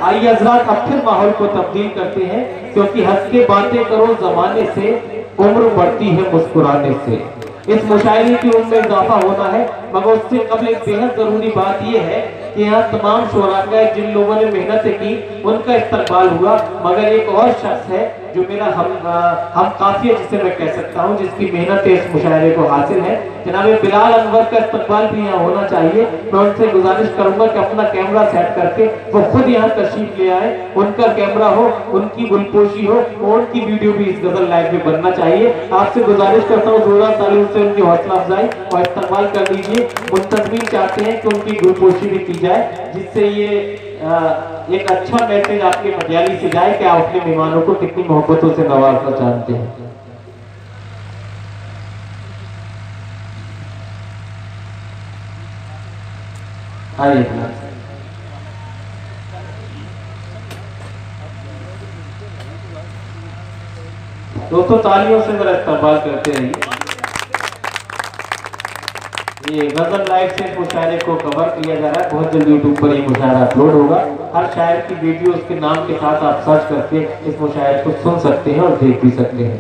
आइए हजरात अब फिर माहौल को तब्दील करते हैं, क्योंकि हंस के बातें करो जमाने से, उम्र बढ़ती है मुस्कुराने से। इस मुशायरे की उम्र में इजाफा होना है, मगर उससे कबल एक बेहद जरूरी बात यह है कि यहाँ तमाम शोराका जिन लोगों ने मेहनत की उनका इस्तकबाल हुआ, मगर एक और शख्स है जो मेरा हम काफिया जिसे मैं कह सकता हूँ, जिसकी मेहनत इस मुशायरे को हासिल है। जनाब बिलाल अनवर का इस्तकबाल भी यहाँ होना चाहिए। मैं उनसे गुजारिश करूंगा कि अपना कैमरा सेट करके वो खुद यहाँ तशरीफ ले आए, उनका कैमरा हो, उनकी गुलपोशी हो और उनकी वीडियो भी इस गजल लाइव में बनना चाहिए। आपसे गुजारिश करता हूँ जोरदार तालियों से उनकी हौसला अफजाई और इस्तेमाल कर लीजिए। मुंतजमीन चाहते हैं कि उनकी गुलपोशी भी की जाए, जिससे ये एक अच्छा मैसेज आपके मजाली से जाए कि आप अपने मेहमानों को कितनी मोहब्बतों से नवाजना चाहते हैं। आइए दोस्तों तालियों से मेरा इस्तेमाल करते रहिए। ये गजल लाइव से इस मुशायरे को कवर किया जा रहा है, बहुत जल्दी यूट्यूब पर ये मुशायरा अपलोड होगा। हर शायर की वीडियो उसके नाम के साथ आप सर्च करके इस मुशायरे को सुन सकते हैं और देख भी सकते हैं।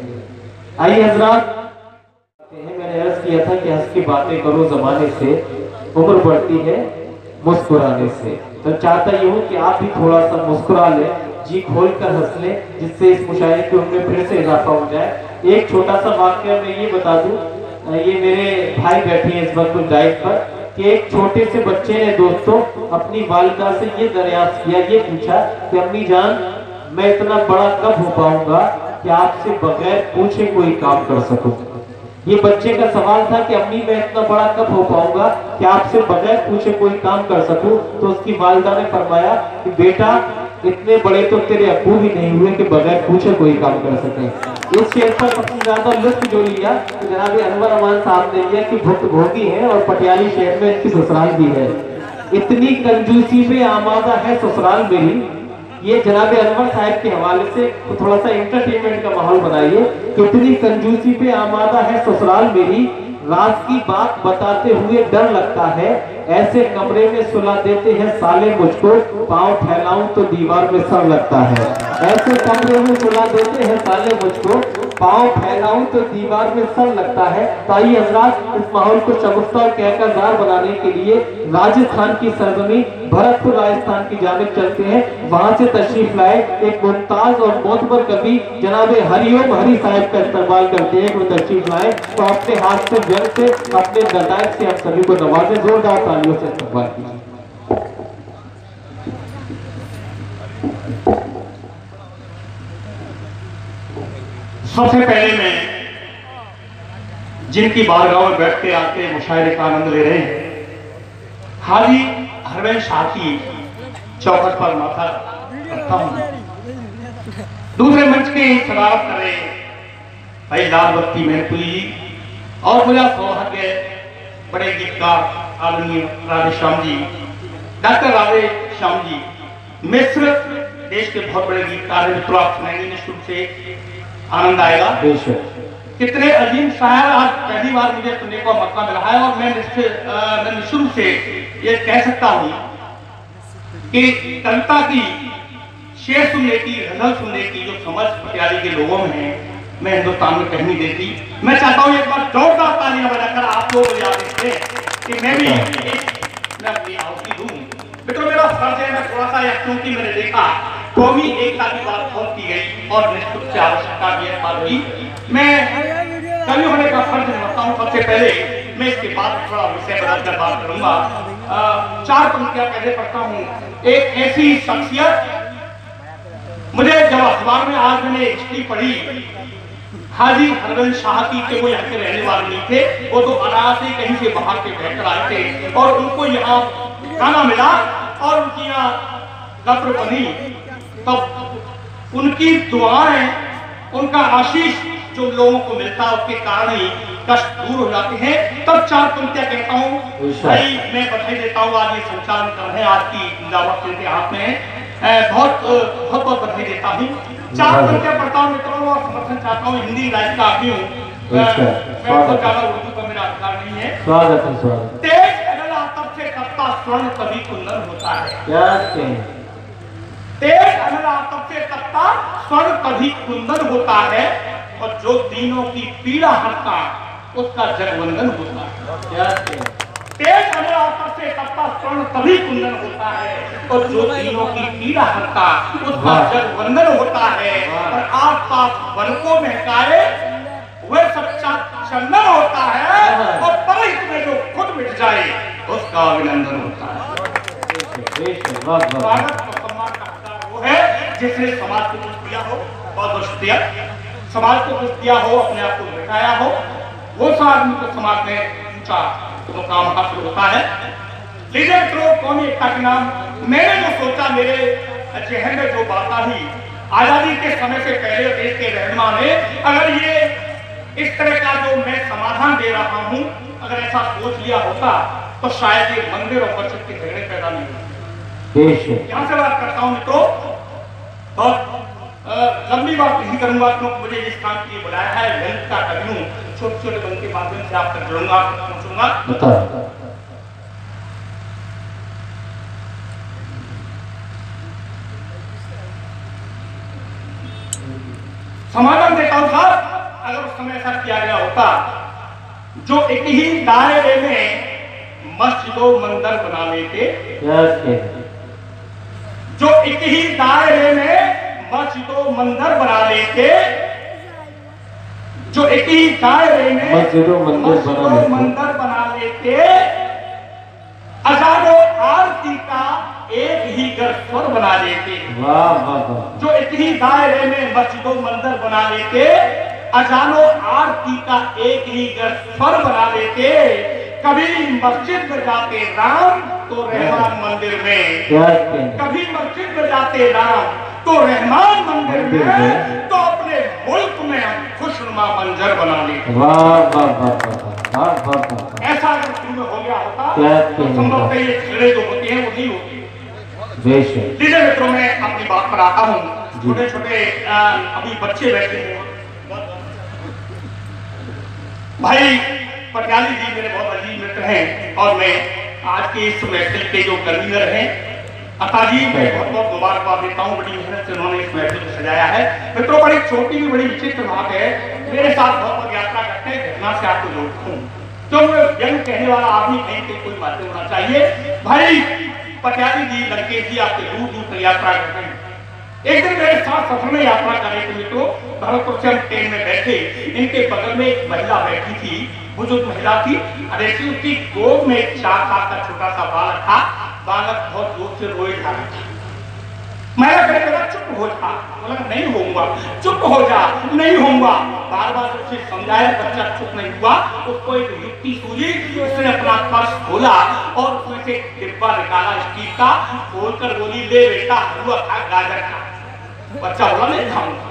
आइए हजरात, मैंने अर्ज किया था कि हंस की बातें करो जमाने से, उम्र बढ़ती है मुस्कुराने से। तो चाहता ये हूँ कि आप भी थोड़ा सा मुस्कुरा लें, जी खोल कर हंस लें, जिससे इस मुशायरे की उम्र में फिर से इजाफा हो जाए। एक छोटा सा वाकया मैं ये बता दूं, ये मेरे भाई बैठे हैं इस वक्त डाइट पर, कि एक छोटे से बच्चे ने दोस्तों अपनी वालिदा से ये दरियाफ्त किया, ये पूछा कि अम्मी जान मैं इतना बड़ा कब हो पाऊंगा कि आपसे बगैर पूछे कोई काम कर सकूं। ये बच्चे का सवाल था कि अम्मी मैं इतना बड़ा कब हो पाऊंगा कि आपसे बगैर पूछे कोई काम कर सकूं। तो उसकी वालिदा ने फरमाया कि बेटा इतने बड़े तो तेरे अब्बू भी नहीं हुए कि बगैर पूछे कोई काम कर सके। इस शेर पर सबसे ज्यादा लुत्फ जो लिया तो जनाब अनवर अमान साहब ने लिया कि भुक्त भोगी है और पटियाली शहर में इनकी ससुराल भी है। इतनी कंजूसी पे आमादा है ससुराल मेरी, ये जनाब अनवर साहब के हवाले से तो थोड़ा सा एंटरटेनमेंट का माहौल बनाइए। कितनी कंजूसी पे आमादा है ससुराल मेरी, राज की बात बताते हुए डर लगता है, ऐसे कमरे में सुला देते हैं साले मुझको, पांव फैलाऊं तो दीवार में सर लगता है। ऐसे कमरे में सुला देते हैं साले मुझको, पांव फैलाऊं तो दीवार में सर लगता है। तो आइए हजरात इस माहौल को शगुफ्ता और कहकरदार बनाने के लिए राजस्थान की सरजमी भरतपुर राजस्थान की जानिब चलते हैं। वहां से तशरीफ लाए एक मुमताज और मोतबर कवि जनाब हरिओम हरि साहब का इस्तेमाल करते हैं। वो तशरीफ लाए तो अपने हाथ से व्यंग से अपने नज़ायत से हम सभी को नवाजे, जोरदार तालियों से इस्तेमाल कीजिए। सबसे पहले मैं जिनकी बारगाह में बैठ के आके मुशायरे का आनंद ले रहे हैं, हाजी हरवैन शाह की चौखट पर माथा रखता हूं। दूसरे मंच के सदारत कर रहे भाई लाल बत्ती महपुरी जी और मुझे सौभाग्य बड़े गीतकार आदरणीय राधे श्याम जी, डॉक्टर राधे श्याम जी मिस्र देश के बहुत बड़े गीतकार हैं। मित्रों आप सुनाएंगे निश्चित रूप से आनंद आएगा। कितने अजीम शायर आज पहली बार मुझे सुनने का मौका मिला है और मैं निश्चित रूप से ये कह सकता हूँ कि कविता की शेर सुनने की, गजल सुनने की जो समझ पटियाली के लोगों में है, मैं हिंदुस्तान में कहीं नहीं देती। मैं चाहता हूँ एक बार जोरदार तालियां बजाकर आप लोग याद रखें कि मैं भी अपनी आहुति दूं। मित्रों मेरा फर्ज है, मैं थोड़ा सा क्योंकि मैंने देखा कौमी एकता की बात बहुत की गई और निश्चित से आवश्यकता भी है बात की, मैं कवि होने का फर्ज निभाता हूँ। सबसे पहले मैं इसके बाद थोड़ा विषय बदलकर बात करूंगा। चार पंक्तियां पहले पढ़ता हूँ। एक ऐसी शख्सियत, मुझे जब अखबार में आज मैंने हिस्ट्री पढ़ी हाजी हरवैन शाह की कि वो यहाँ के रहने वाले नहीं थे, वो तो अनाज से कहीं से बाहर के बहकर आए थे और उनको यहाँ खाना मिला और उनकी यहाँ कब्र बनी, तब उनकी दुआएं, उनका आशीष जो लोगों को मिलता है उसके कारण ही कष्ट दूर हो जाते हैं। तब चार पंक्तियां कहता हूँ भाई, मैं बधाई देता हूँ आज ये संचालन कर रहे हैं, आपकी दावत के हाथ में बहुत बहुत बहुत बधाई देता हूँ। चार पंक्तियां पढ़ता हूँ मित्रों और समर्थन चाहता हूँ। हिंदी राइट का आदमी हूँ, मैं बहुत ज्यादा उर्दू पर मेरा अधिकार नहीं है। स्वागत है, स्वागत। तेज अगला तब से तपता स्वर्ण कभी कुंदन होता है। आतप से तपता स्वर्ण कभी कुंदन होता है, और जो दीनों की पीड़ा हरता उसका जगवंदन होता है। तेज अमला आतप से तपता स्वर्ण कभी कुंदन होता है, और जो दीनों की पीड़ा हरता उसका जगवंदन होता है। और आस पास वन को महकाए वह सच्चा चंदन होता है, और परहित में जो खुद मिट जाए उसका अभिनंदन होता है। स्वागत और सम्मान का हकदार वो है जिसने समाज को कुछ दिया हो, बहुत बहुत शुक्रिया। समाज को कुछ दिया हो, अपने आप को मिटाया हो, वो सा आदमी को समाज में ऊंचा मुकाम हासिल होता है। लीजिए मित्रों, कौमी एकता के नाम मैंने जो सोचा, मेरे जहन में जो बात आई, आजादी के समय से पहले देश के रहनुमा ने अगर ये इस तरह का जो मैं समाधान दे रहा हूं, अगर ऐसा सोच लिया होता तो शायद ये मंदिर और मस्जिद के झगड़े पैदा नहीं होते। यहां से बात करता हूं मित्रों, बहुत लंबी बात नहीं करूंगा क्योंकि मुझे इस काम के लिए बुलाया है। गणित का करूं, छोटे छोटे बन के माध्यम से आप तक जुड़ूंगा, पहुंचूंगा। समाधान देता हूं साहब, अगर उस समय ऐसा किया गया होता जो एक ही दायरे में मस्जिदों मंदिर बना लेते, जो एक ही दायरे में मस्जिदों मंदिर बना लेते, जो एक ही दायरे में मस्जिदों मंदिर बना लेते, अजानो आरती का एक ही घर स्वर बना लेते। जो एक ही दायरे में मस्जिदों मंदिर बना लेते, अजानो आरती का एक ही घर स्वर बना लेते। कभी मस्जिद में जाते राम तो रहमान मंदिर में, कभी मस्जिद में जाते राम तो रहमान मंदिर में, तो अपने मुल्क में हम खुशनुमा मंजर बना लेते। ऐसा अगर शुरू में हो गया होता तो संभवतः ये झगड़े जो होते हैं वो नहीं होती। लीजिए मित्रों, मैं अपनी बात पर आता हूँ। छोटे छोटे अभी बच्चे बैठे हैं, भाई पटियाली जी मेरे बहुत अजीज मित्र हैं, और मैं आज के इस महफिल के जो कन्वीनर हैं अता जी, मैं बहुत बहुत मुबारकबाद देता हूँ। बड़ी मेहनत से उन्होंने इस महफिल को सजाया है। मित्रों, बड़ी छोटी भी बड़ी विचित्र बात है, मेरे साथ बहुत यात्रा करते हैं, घटना से आपको जोड़ता हूँ, तो व्यंग कहने वाला आदमी कहीं के कोई बातें होना चाहिए। भाई पटियाली जी, लंकेश जी, आपके दूर दूर तक यात्रा करते हैं। एक दिन मेरे साथ सफर में यात्रा कर रहे थे मित्रों, भरतपुर से हम ट्रेन में बैठे, इनके बगल में एक महिला बैठी थी, बुजुर्ग महिला थी। अरे उसकी गोद में एक 4 साल का छोटा सा बालक था। बालक बहुत जोर से रोए जा रहा था। महिला कहने लगा चुप हो जा, बोला नहीं होऊंगा, चुप हो जा, नहीं होऊंगा। बार बार उसे समझाया, बच्चा चुप नहीं हुआ। उसको एक युक्ति सूझी, उसने अपना पर्स खोला और उसमें से एक डिब्बा निकाला स्टील का, खोलकर बोली ले बेटा हलवा खा, गाजर खा। बच्चा बोला नहीं खाऊंगा,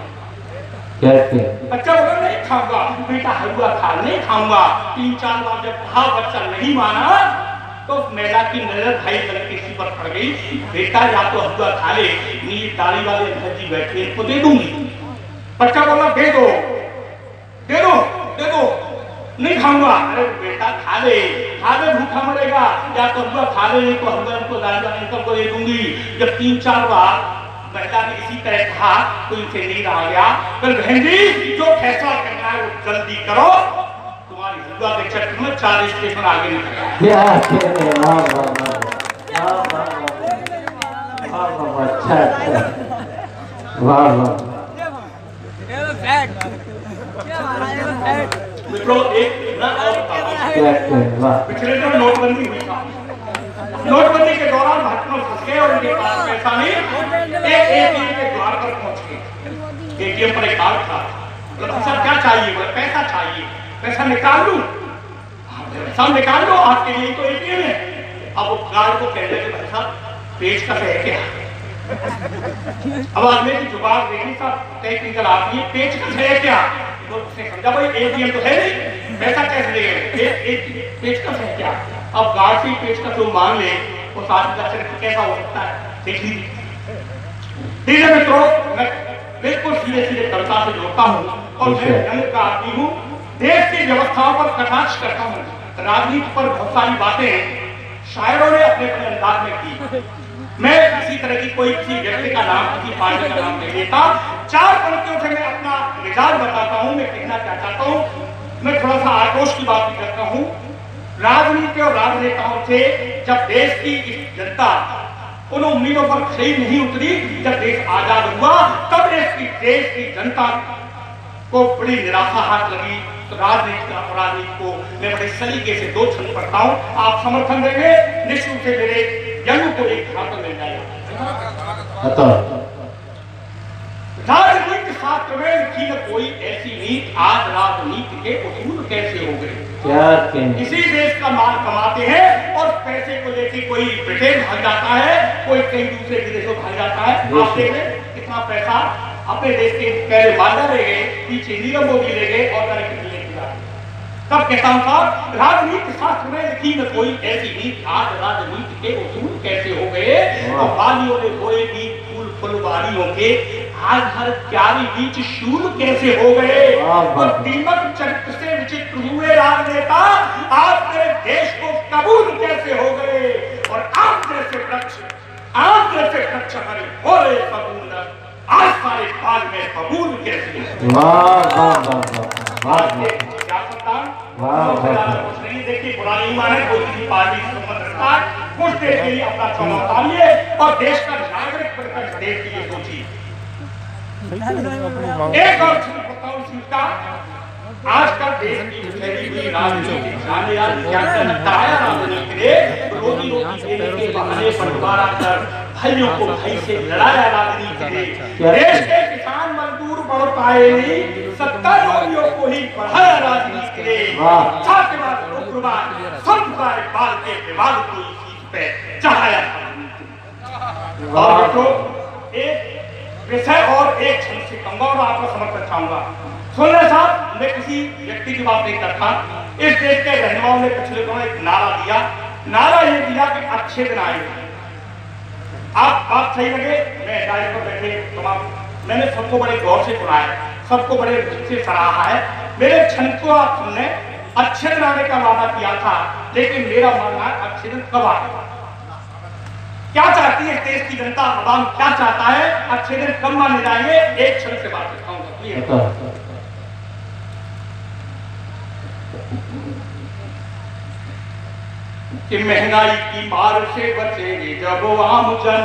बच्चा बोला नहीं खाऊंगा, बेटा हलवा खा, नहीं खाऊंगा। 3-4 बार जब कहा बच्चा नहीं माना, तो महिला की नजर भाई किसी पर पड़ गई। बेटा या तो हलवा खा ले, नीली दाढ़ी वाले भजी बैठे इनको दे दूंगी। बच्चा बोला दे दो, दे दो, दे दो, नहीं खाऊंगा। अरे बेटा खा ले, भूखा मरेगा, या तो हलवा खा ले, नहीं तो हलवा इनको दाढ़ी वाले इनको दे दूंगी। जब 3-4 बार महिला ने इसी तरह कहा तो इनसे नहीं रहा गया। फिर बहन जी जो फैसला करना है वो जल्दी करो, तुम्हारी हलवा के चक्कर में 4 स्टेशन आगे निकल पिछले जो नोटबंदी हुई था, नोटबंदी के दौरान महत्वपूर्ण फंस गए और उनके पास पैसा नहीं, एक एटीएम के द्वार पर पहुंच गए। एटीएम पर एक कार्ड था, तो भाई साहब क्या चाहिए? बोले पैसा चाहिए। पैसा निकाल लूं? पैसा निकाल लो, आपके लिए तो एटीएम है। अब वो कार्ड को कहने लगे भाई साहब पेज का है क्या? अब आदमी की जुबान देखी साहब टेक्निकल आदमी, पेज का है क्या? तो उसने समझा भाई एटीएम तो है नहीं, पैसा कैसे देंगे? पेज का है क्या? अब गार्ड से पेज का जो मांग ले वो साथ कैसा हो सकता है? देख लीजिए मित्रों, मैं बिल्कुल सीधे सीधे कविता से जोड़ता हूँ और मैं रंग का आदमी हूँ। देश की व्यवस्थाओं पर कटाक्ष करता हूँ, राजनीति पर बहुत सारी बातें शायरों ने अपने अपने अंदाज में की। मैं किसी तरह की कोई किसी व्यक्ति का नाम, किसी पार्टी का नाम नहीं लेता। 4 पंक्तियों से मैं अपना मिजाज बताता हूं, मैं कहना क्या चाहता हूं। मैं थोड़ा सा आक्रोश की बात भी करता हूं। राजनीति और राजनेताओं से जब देश की जनता उन उम्मीदों पर खरी नहीं उतरी, जब देश आजाद हुआ, तब देश की जनता को बड़ी निराशा हाथ लगी। तो राजनीति को मैं बड़े सलीके से 2 छंद पढ़ता हूं, आप समर्थन देंगे, निश्चित से मेरे यंग को एक छात्र मिल जाएगा। राजनीति शास्त्र में लिखी न कोई ऐसी नीति, आज राजनीति के उसूल कैसे हो गए। किसी देश का माल कमाते हैं और पैसे को लेके कोई ब्रिटेन भाग जाता है, कोई कई दूसरे विदेशों भाग जाता है। आप देखें कितना पैसा अपने देश के पहले वादा ले गए, पीछे नीरव मोदी ले गए और तब कहता हूं साहब, राजनीति शास्त्र में लिखी न कोई ऐसी नीति, आज राजनीति के उसूल कैसे हो गए। और वालियों ने बोए भी फूल फुलवारियों के, आज हर क्यारी बीच शूल कैसे हो गए। और दीपक चरित्र से विचित्र हुए राजनेता, आज मेरे देश को कबूल कैसे हो गए। और आप जैसे वृक्ष हरे बोले कबूल, आज सारे बाग में कबूल कैसे। कुछ नहीं, देखिए बुरा नहीं माने, कोई किसी पार्टी से संबंध रखता है, कुछ देश के लिए अपना चुनाव उतारिए और देश का नागरिक बनकर देश के लिए सोचिए। एक और चीज बताऊं इसका, आजकल देश की फैली हुई राजनीति कराया राजनीति ने रोटी देने के बहाने बंटवारा कर भाइयों को भाई से लड़ाया राजनीति ने। देश के किसान मजदूर बढ़ पाए नहीं, सत्ताधारियों को ही बढ़ाया राजनीति ने। जातिवाद, उग्रवाद, संप्रदायवाद के विवाद को इस चीज पे चढ़ाया राजनीति। और तो एक विषय और एक छंद से कहूंगा और आपका समर्थन चाहूंगा। सुन रहे साहब, मैं किसी व्यक्ति की बात नहीं करता। इस देश के रहनुमाओं ने पिछले दिनों एक नारा दिया। नारा ये दिया कि अच्छे दिन आएंगे। आप बात सही लगे, मैं डायरेक्ट पर बैठे तमाम, मैंने सबको बड़े गौर से सुना है, सबको बड़े से सराहा है। मेरे छंद को आप सुनने, अच्छे दिन आने का वादा किया था, लेकिन मेरा मानना है अच्छे दिन कब आएगा। क्या चाहती है देश की जनता, आवाम क्या चाहता है, अच्छे दिन कब माने जाएंगे। एक छंद से बात करता हूँ कि महंगाई की मार से बचेंगे जब आम जन,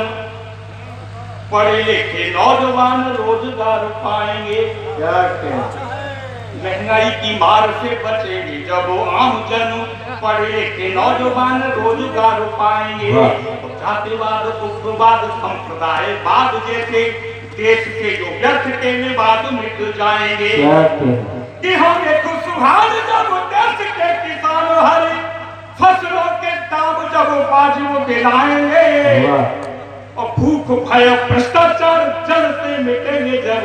पढ़े लिखे नौजवान रोजगार पाएंगे। महंगाई की मार से बचेंगे जब आम जन, पढ़े लिखे नौजवान रोजगार पाएंगे। जातिवाद, उग्रवाद, संप्रदायवाद जैसे देश के जो व्यर्थ के विवाद मिट जाएंगे। कि हम एक खुशहाल जब देश के किसान हरे फसलों के दाम जब बाजू दिलाएंगे। और भूख भय भ्रष्टाचार जल से मिटेंगे जब,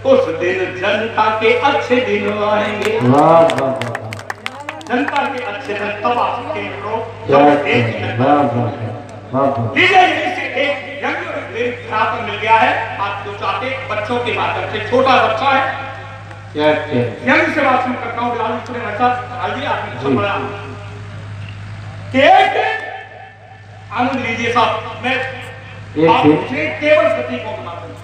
उस दिन जनता के अच्छे दिन आएंगे। जनता के अच्छे दिन तब आ सकते हैं एक यंग मिल गया है। आप जो चाहते बच्चों के माध्यम से, छोटा बच्चा है, यंग से बात करता हूँ। आनंद लीजिए साहब, मैं आपसे केवल सती को बनाता हूँ।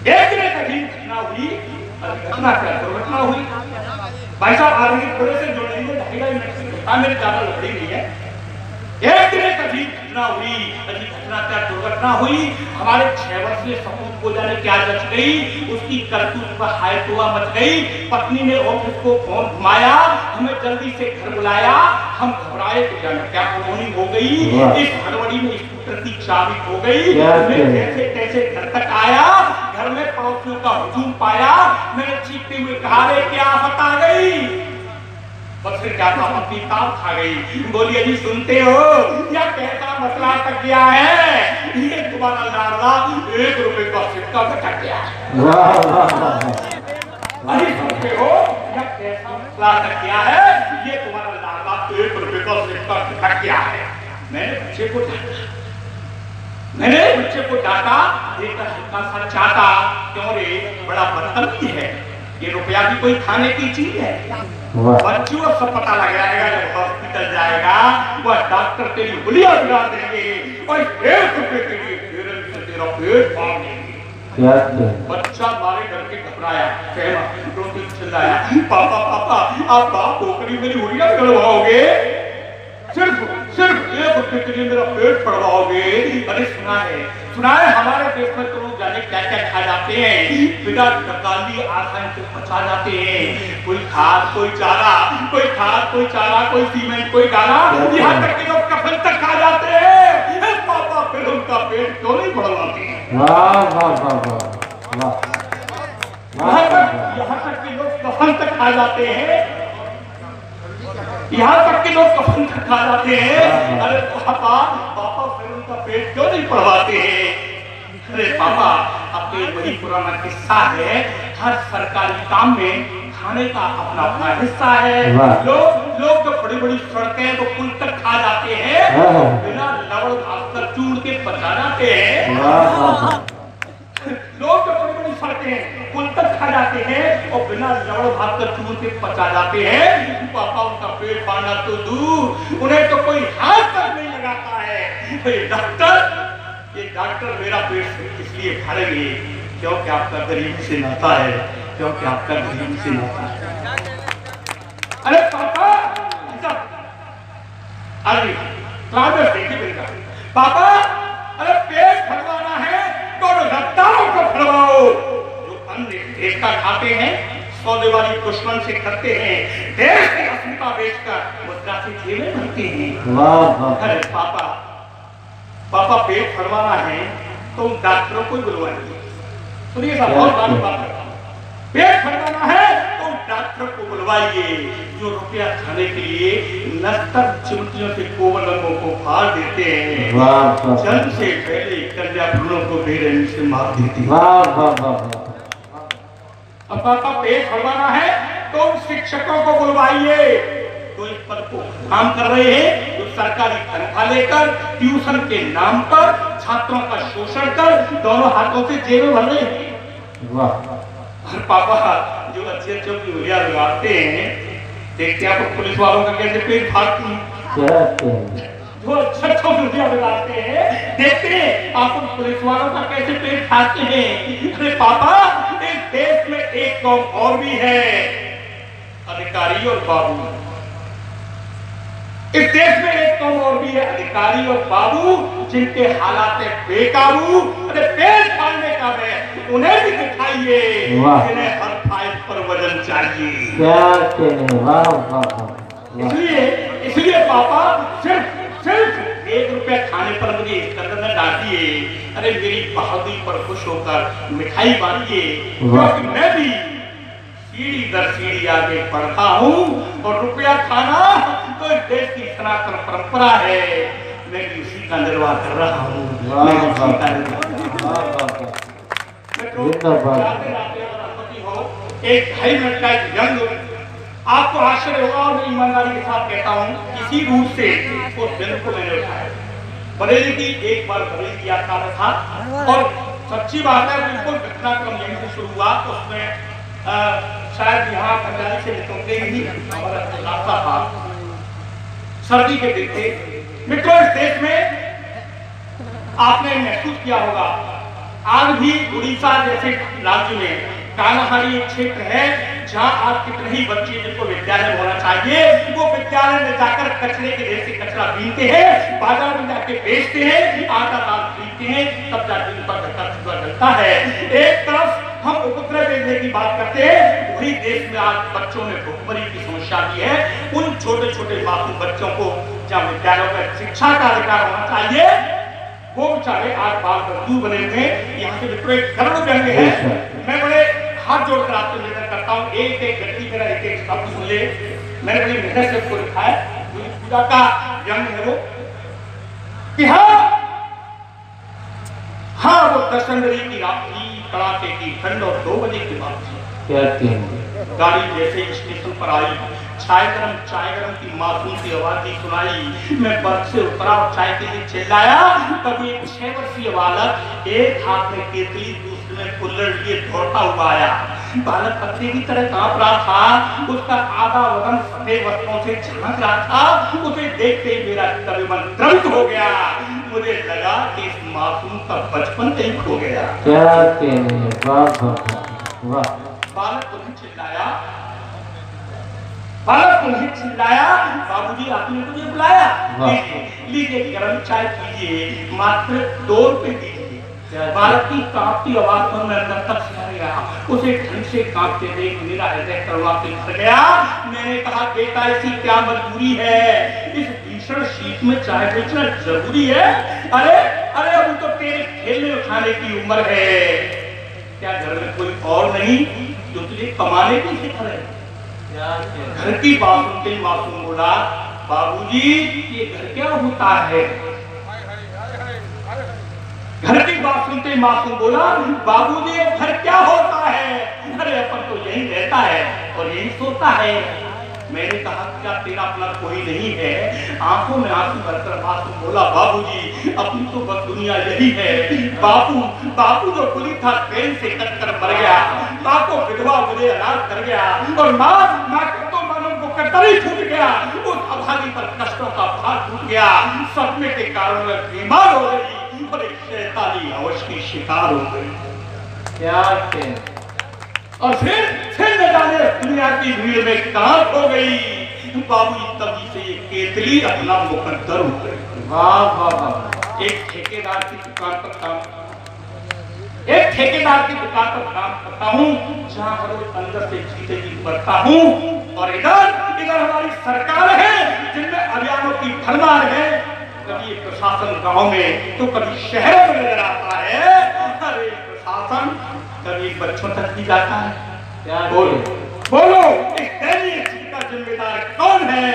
एक दिन कठिन घटना हुई, दुर्घटना हुई। भाई साहब आगे थोड़े से जोड़ लीजिए, 2.5 मिनट से घटना मेरे ज्यादा लड़ी नहीं है। एक दिन कठिन घटना हुई, घटना क्या दुर्घटना हुई। हमारे 6 वर्षीय सपूत को जाने क्या जच गई, उसकी करतूत पर हायतुआ मच गई। पत्नी ने ऑफिस को फोन घुमाया, हमें जल्दी से घर बुलाया। हम घबराए तो जाने क्या कॉलोनी हो गई। इस हड़बड़ी में स्कूटर की चाबी हो गई। मैं जैसे तैसे घर तक आया, घर में पड़ोसियों का हुजूम पाया। मैंने चीखते हुए कहा, रे क्या आफत आ गई। बस फिर क्या था, अपनी ताप खा गई। बोली, अभी सुनते हो या कैसा मसला तक गया है। ये तुम्हारा लाडला 1 रुपए का सिक्का भटक गया। अभी सुनते हो या कैसा मसला तक गया है। ये तुम्हारा लाडला 1 रुपए का सिक्का भटक गया है। मैंने बच्चे को डांटा, देखकर हल्का सा चाटा। क्यों रे, बड़ा बदतमीज है। ये रुपया भी कोई खाने की चीज है। बच्चों को सब पता लग जाएगा। जब हॉस्पिटल जाएगा वह डॉक्टर तेरी हुलिया बिगाड़ देंगे और 1.5 रुपए के लिए तेरा पेट फाड़ देंगे। बच्चा मारे डर के घबराया, दो दिन चिल्लाया, पापा पापा आप बाप पोखरी मेरी हुलिया बिगड़वाओगे, सिर्फ 1 रुपए के लिए मेरा पेट पड़वाओगे। अरे सुना है हमारे देश में तो लोग जाने क्या क्या खा जाते हैं, बिना डकाली आसानी से पचा जाते हैं। कोई खाद कोई चारा, कोई खाद कोई चारा, कोई सीमेंट कोई गाला, यहाँ तक कि लोग कफन तक खा जाते हैं। पापा फिर उनका पेट क्यों नहीं बढ़वाते हैं? यहाँ तक कि लोग कफन तक खा जाते हैं, यहाँ तक कि लोग कफन तक खा जाते हैं। अरे पापा फिर उनका पेट क्यों नहीं पढ़वाते हैं? अरे पापा अब एक वही पुराना किस्सा है, हर सरकारी काम में खाने का अपना अपना हिस्सा है। लोग तो बड़ी बड़ी सड़कें तो पुल तक खा जाते हैं, बिना लवण भास्कर चूड़ के पचा जाते हैं। लोग तो बड़ी बड़ी सड़कें पुल तक खा जाते हैं और बिना लवण भास्कर चूड़ के पचा जाते हैं। पापा उनका पेट पाना तो दूर, उन्हें तो कोई हाथ तक नहीं लगाता है। ये डॉक्टर मेरा पेट इसलिए फाड़ेंगे क्योंकि आपका गरीबी से नाता है, क्योंकि आपका गरीबी से नाता है। अरे पापा पापा अरे पेट फड़वाना है तो रफ्तारों को फड़वाओ, जो अन्न देश का खाते हैं, सौदे वाली दुश्मन से करते हैं, देश की अस्मिता बेचकर मुद्रा से जेबें भरते हैं। अरे पापा पेट फड़वाना है तो डॉक्टरों को बुलवाइए। सुनिए साहब, बहुत बात करता हूं, पेट फड़वाना है तो डॉक्टर को बुलवाइए, जो रुपया खाने के लिए नस्तर चिमटियों से कोवलंगों को फाड़ देते हैं, जन्म से पहले कन्या भ्रूणों को बेरहमी से मार देते हैं। अब पापा पेट फड़वाना है तो शिक्षकों को बुलवाइए, तो इस पद को काम कर रहे हैं, जो सरकारी तनख्वाह लेकर ट्यूशन के नाम पर छात्रों का शोषण कर दोनों हाथों से जेबें भर रहे हैं। और पापा जो अच्छे की हुलिया लगाते हैं, देखते हैं आप पुलिस वालों का कैसे पेट फाड़ती हैं। जो अच्छे की हुलिया लगाते हैं, देखते हैं आप उन पुलिस वालों का कैसे पेट फाड़ते हैं। अरे पापा इस देश में एक कौम और भी है, अधिकारी और बाबू। इस देश में एक कौम और भी है, अधिकारी और बाबू, जिनके हालात बेकाबू। अरे पेट फाड़ने का है, उन्हें भी दिखाइए, जिन्हें हर फाइल पर वजन चाहिए। इसलिए पापा सिर्फ 1 रुपया खाने पर मुझे इस कदर न डांटिए। अरे मेरी बहादुरी पर खुश होकर मिठाई बांटिए, क्योंकि मैं भी सीढ़ी दर सीढ़ी आगे बढ़ा हूँ और रुपया खाना तो इस देश की सनातन परंपरा है। मैं भी उसी का निर्वाह कर रहा हूँ। एक 2.5 मिनट का जंग आपको आश्चर्य होगा और मैं ईमानदारी के साथ कहता हूँ, किसी रूप से उस जंग को मैंने उठाया। बरेली की एक बार बरेली की यात्रा में था और सच्ची बात है, बिल्कुल घटनाक्रम यहीं से शुरू हुआ। उसमें शायद यहाँ पंजाबी से निकलते ही हमारा रास्ता था, सर्दी के दिन थे। मित्रों, इस देश में आपने महसूस किया होगा, आज भी उड़ीसा जैसे राज्य में कालाहारी एक क्षेत्र है जहां आज कितने ही बच्चे जिनको विद्यालय होना चाहिए, वो विद्यालय में जाकर कचरे के ढेर से कचरा बीनते हैं, बाजार में जाके बेचते हैं, आटा दाल खरीदते हैं, तब जाके उनका घर का चूल्हा जलता है। एक तरफ हम उपद्रव देखने की बात करते हैं, वही देश में आज बच्चों में भूखमरी की समस्या भी है। उन छोटे छोटे मासूम बच्चों को जब विद्यालयों में शिक्षा का अधिकार होना चाहिए, वो बेचारे आज बाल मजदूर बने हुए। यहाँ के मित्रों एक करोड़ व्यंग है, मैं बड़े हाथ जोड़कर आपसे निवेदन करता हूँ, एक व्यक्ति मेरा एक शब्द सुन ले। मैंने बड़ी मेहनत से उसको लिखा है, पूजा का व्यंग है वो कि हाँ वो दशहरे की रात थी, कड़ाके की ठंड और 2 बजे की बात थी। गाड़ी जैसे स्टेशन पर आई, चाय गरम की मासूम सी आवाज ही सुनाई। मैं बर्थ से उतरा और चाय के लिए चिल्लाया। तभी एक 6 वर्षीय बालक एक हाथ में केतली दूसरे में कुल्हड़ लिए दौड़ता हुआ आया। बालक पत्ते की तरह कांप रहा था। उसका आधा बदन सफेद वस्त्रों से झांक रहा था। उसे देखते ही मेरा तन द्रवित हो गया। मुझे लगा कि इस मासूम का बचपन कहीं खो गया। क्या कहने, वाह वाह वाह। बालक उन्हें चिल्लाया, बाबूजी आपने मुझे बुलाया, लीजिए गरम चाय पीजिए, मात्र 2 रुपए दीजिए। बालक की कांपती आवाज सुन मैं अंदर तक सुना गया। उसे ठंड से कांपते देख मेरा हृदय कड़वा के भर गया। मैंने कहा बेटा ऐसी क्या मजबूरी है, इस भीषण शीत में चाय बेचना जरूरी है? अरे अरे अभी तो तेरे खेलने खाने की उम्र है। क्या घर में कोई और नहीं जो तुझे कमाने की सिखा रहे? घर की बात सुनते मासूम बोला, बाबूजी ये घर क्या होता है? घर की बात सुनते मासूम बोला, बाबूजी ये घर क्या होता है? अरे अपन तो यही रहता है और यही सोता है। मैंने कहा क्या तेरा अपना कोई नहीं है? आंखों में आंसू भरकर मासूम बोला, बाबूजी अपनी तो बस दुनिया यही है। बापू जो कुली था ट्रेन से कटकर मर गया, माँ को विधवा मुझे अनाथ कर गया और माँ के तो मनों को कतर ही छूट गया। उस अभागी पर कष्टों का भार टूट गया। सपने के कारण मैं बीमार हो गई और एक शैतानी अवश्य की शिकार हो गई। क्या कहने। और फिर न जाने दुनिया की भीड़ में कहां खो गई। बाबूजी तभी से ये केतली अपना मुकद्दर हो गई। वाह वाह वाह। एक ठेकेदार की दुकान पर काम करता हूँ, जहाँ हर रोज अंदर से जीते जी बढ़ता हूँ। और इधर हमारी सरकार है जिनमें अभियानों की भरमार है। कभी प्रशासन गांव में तो कभी शहरों में नजर आता है। अरे प्रशासन कभी बच्चों तक भी जाता है। क्या बोलो इस दैनीय स्थिति का जिम्मेदार कौन है?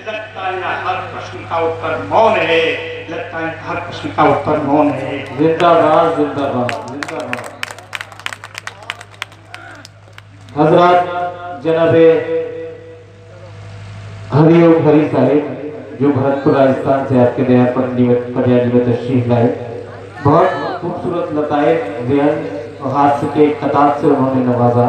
लगता है हर प्रश्न का उत्तर मौन है। लगता है हर प्रश्न का उत्तर मौन है। जिंदाबाद जिंदाबाद जिंदाबाद। हजरत जनाबे हरिओम हरी साहिब जो भरतपुर राजस्थान से आपके दया पटियाली में तशरीफ लाए। बहुत खूबसूरत लताए बेहद हाथ के कतार से उन्होंने नवाजा।